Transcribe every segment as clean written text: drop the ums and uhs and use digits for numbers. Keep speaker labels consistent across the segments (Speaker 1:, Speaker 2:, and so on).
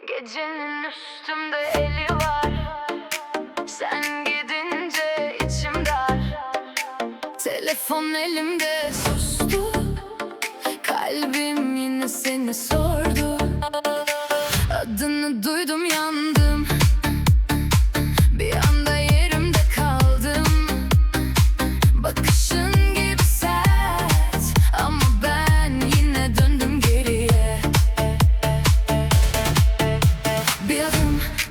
Speaker 1: Gecenin üstümde eli var. Sen gidince içim dar. Telefon elimde sustu. Kalbim yine seni sordu. Adını duydum yandım. Bir anda yerimde kaldım. Bakışın gibi sert ama ben yine döndüm geriye.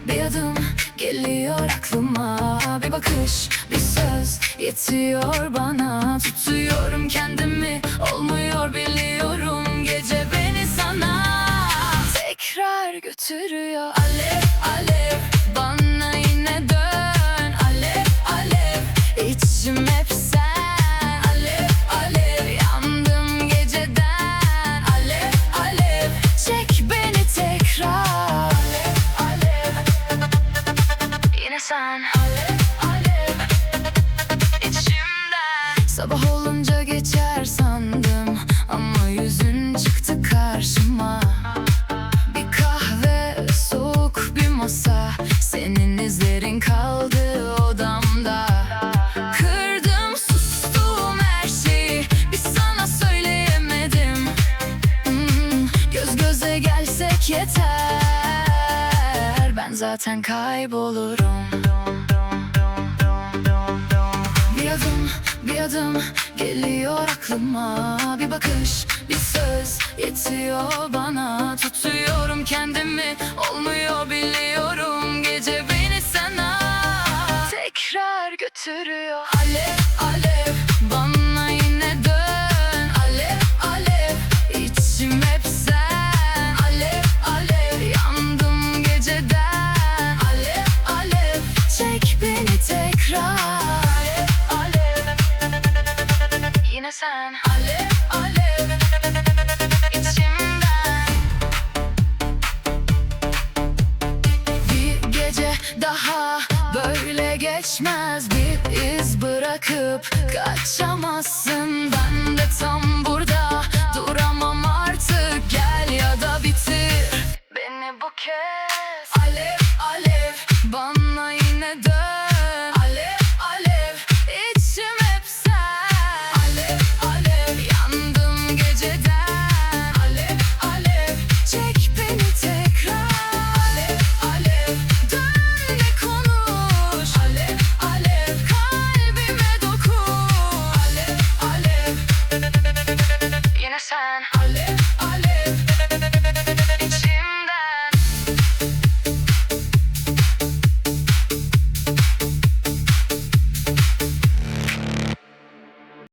Speaker 1: Bir adım geliyor aklıma. Bir bakış, bir söz yetiyor bana. Tutuyorum kendimi, olmuyor biliyorum. Gece beni sana tekrar götürüyor. Alev alev bana yine dön. Alev alev içim hep sen. Alev alev yandım geceden. Alev alev çek beni tekrar. Alev alev yine sen. Alev alev içimden. Sabah olunca geçer sandım ama yüzün çıktı karşıma. Bir kahve, soğuk bir masa, senin izlerin kaldı odamda. Kırdım, sustum her şeyi, bir sana söyleyemedim. Göz göze gelsek yeter, ben zaten kaybolurum. Bir adım geliyor aklıma. Bir bakış, bir söz yetiyor bana. Tutuyorum kendimi, olmuyor biliyorum. Gece beni sana tekrar götürüyor. Alev alev bana yine dön. Alev alev içim hep sen. Alev alev yandım geceden. Alev alev çek beni tekrar. Yine sen. Alev alev içimden. Bir gece daha böyle geçmez. Bir iz bırakıp kaçamazsın. Ben de tam burada duramam artık. Gel ya da bitir beni bu kez. Alev